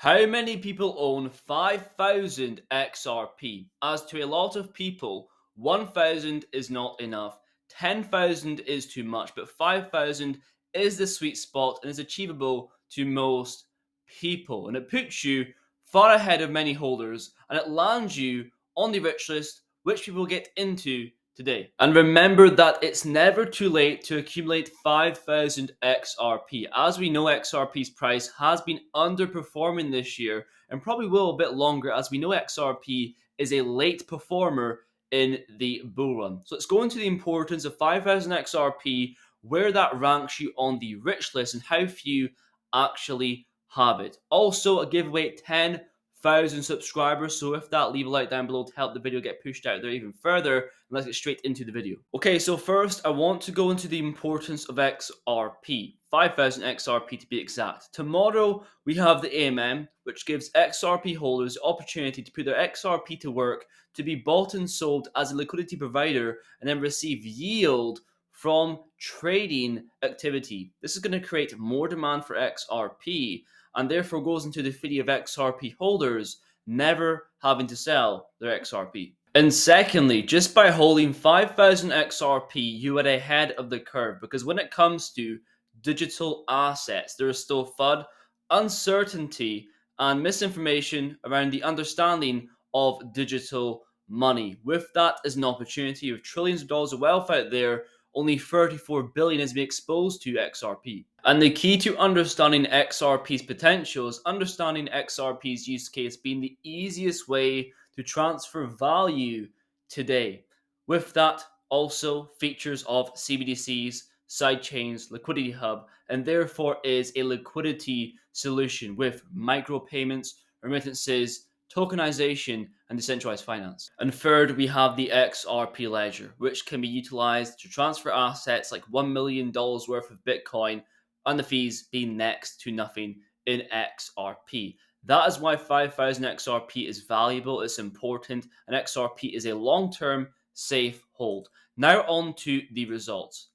How many people own 5,000 XRP? As to a lot of people, 1,000 is not enough, 10,000 is too much, but 5,000 is the sweet spot and is achievable to most people. And it puts you far ahead of many holders and it lands you on the rich list, which we will get into today. And remember that it's never too late to accumulate 5,000 XRP. As we know, XRP's price has been underperforming this year and probably will a bit longer, as we know XRP is a late performer in the bull run. So let's go into the importance of 5,000 XRP, where that ranks you on the rich list, and how few actually have it. Also, a giveaway 10,000 subscribers. So if that, leave a like down below to help the video get pushed out there even further. And let's get straight into the video. Okay, so first I want to go into the importance of XRP. 5,000 XRP to be exact. Tomorrow we have the AMM, which gives XRP holders the opportunity to put their XRP to work to be bought and sold as a liquidity provider and then receive yield from trading activity. This is going to create more demand for XRP and therefore goes into the fee of XRP holders never having to sell their XRP. And secondly, just by holding 5,000 XRP, you are ahead of the curve, because when it comes to digital assets, there is still FUD, uncertainty, and misinformation around the understanding of digital money. With that as an opportunity of trillions of dollars of wealth out there, only 34 billion has been exposed to XRP. And the key to understanding XRP's potential is understanding XRP's use case being the easiest way to transfer value today. With that, also features of CBDCs, sidechains, liquidity hub, and therefore is a liquidity solution with micropayments, remittances, tokenization, and decentralized finance. And third, we have the XRP ledger, which can be utilized to transfer assets like $1 million worth of Bitcoin, and the fees being next to nothing in XRP. That is why 5,000 XRP is valuable, it's important, and XRP is a long-term safe hold. Now on to the results.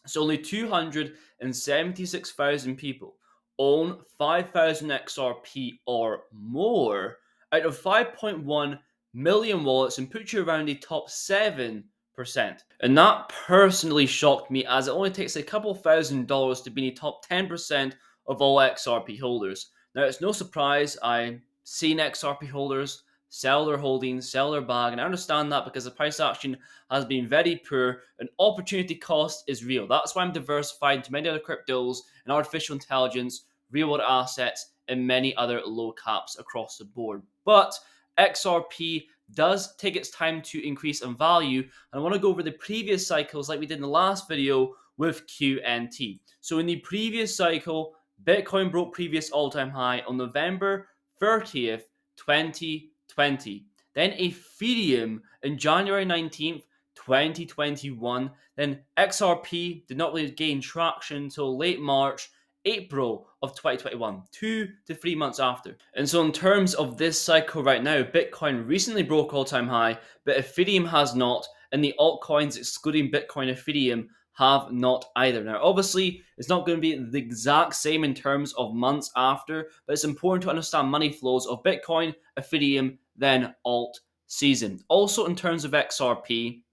So only 276,000 people own 5,000 XRP or more out of 5.1 million wallets, and put you around the top 7%. And that personally shocked me, as it only takes a couple $1,000s to be in the top 10% of all XRP holders. Now, it's no surprise I've seen XRP holders sell their holdings, sell their bag, and I understand that because the price action has been very poor and opportunity cost is real. That's why I'm diversified into many other cryptos and artificial intelligence, real world assets, and many other low caps across the board. But XRP does take its time to increase in value, and I want to go over the previous cycles like we did in the last video with QNT. So in the previous cycle, Bitcoin broke previous all-time high on November 30th, 2020. Then Ethereum in January 19th, 2021. Then XRP did not really gain traction until late March, April of 2021, 2 to 3 months after. And so in terms of this cycle right now, Bitcoin recently broke all-time high, but Ethereum has not, and the altcoins excluding Bitcoin and Ethereum have not either. Now, obviously, it's not going to be the exact same in terms of months after, but it's important to understand money flows of Bitcoin, Ethereum, then alt season. Also, in terms of XRP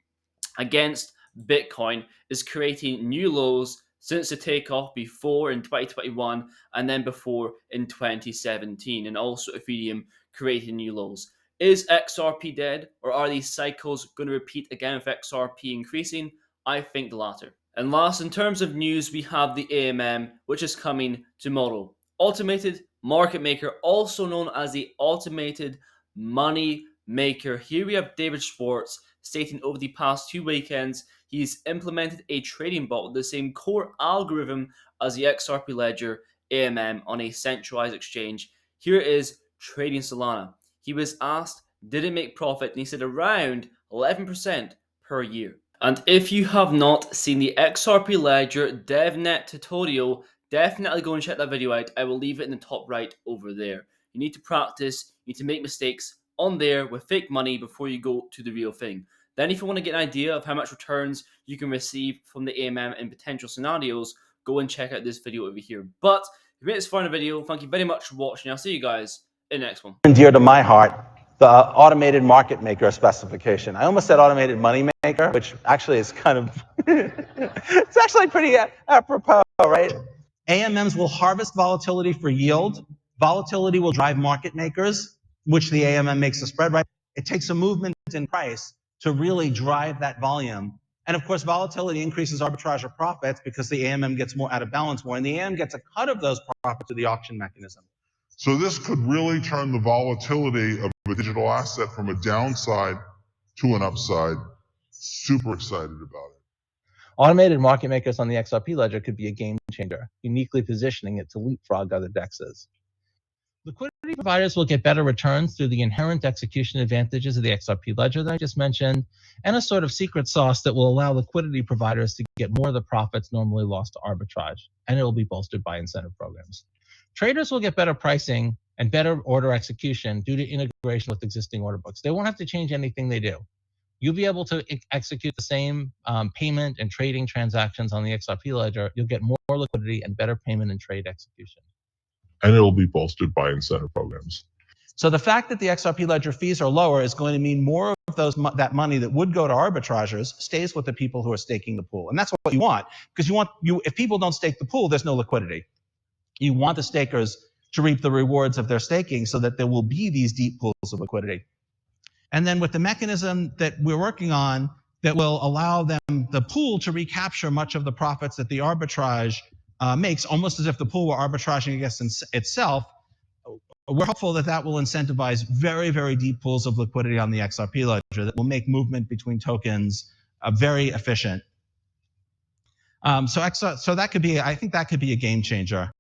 against Bitcoin, is creating new lows since the takeoff before in 2021 and then before in 2017, and also Ethereum creating new lows. Is XRP dead, or are these cycles going to repeat again with XRP increasing? I think the latter. And last, in terms of news, we have the AMM, which is coming tomorrow. Automated market maker, also known as the automated money maker. Here we have David Schwartz stating over the past 2 weekends he's implemented a trading bot with the same core algorithm as the XRP ledger AMM on a centralized exchange. Here is trading Solana. He was asked, did it make profit? And he said around 11% per year. And if you have not seen the XRP ledger DevNet tutorial, definitely go and check that video out. I will leave it in the top right over there. You need to practice, you need to make mistakes on there with fake money before you go to the real thing. Then if you want to get an idea of how much returns you can receive from the AMM in potential scenarios, go and check out this video over here. But If you made this far in the video, thank you very much for watching. I'll see you guys in the next one. Dear to my heart, the automated market maker specification. I almost said automated money maker, which actually is kind of, it's actually pretty apropos, right? AMMs will harvest volatility for yield. Volatility will drive market makers, which the AMM makes the spread, right? It takes a movement in price to really drive that volume. And of course, volatility increases arbitrage or profits because the AMM gets more out of balance more, and the AMM gets a cut of those profits to the auction mechanism. So this could really turn the volatility of a digital asset from a downside to an upside. Super excited about it. Automated market makers on the XRP ledger could be a game changer, uniquely positioning it to leapfrog other DEXs. Liquidity providers will get better returns through the inherent execution advantages of the XRP ledger that I just mentioned, and a sort of secret sauce that will allow liquidity providers to get more of the profits normally lost to arbitrage, and it will be bolstered by incentive programs. Traders will get better pricing and better order execution due to integration with existing order books. They won't have to change anything they do. You'll be able to execute the same payment and trading transactions on the XRP ledger. You'll get more liquidity and better payment and trade execution. And it'll be bolstered by incentive programs. So the fact that the XRP ledger fees are lower is going to mean more of that money that would go to arbitrageurs stays with the people who are staking the pool. And that's what you want, because if people don't stake the pool, there's no liquidity. You want the stakers to reap the rewards of their staking so that there will be these deep pools of liquidity. And then with the mechanism that we're working on that will allow the pool to recapture much of the profits that the arbitrage makes, almost as if the pool were arbitraging against itself, we're hopeful that that will incentivize very, very deep pools of liquidity on the XRP ledger that will make movement between tokens very efficient. So that could be, I think that could be a game changer.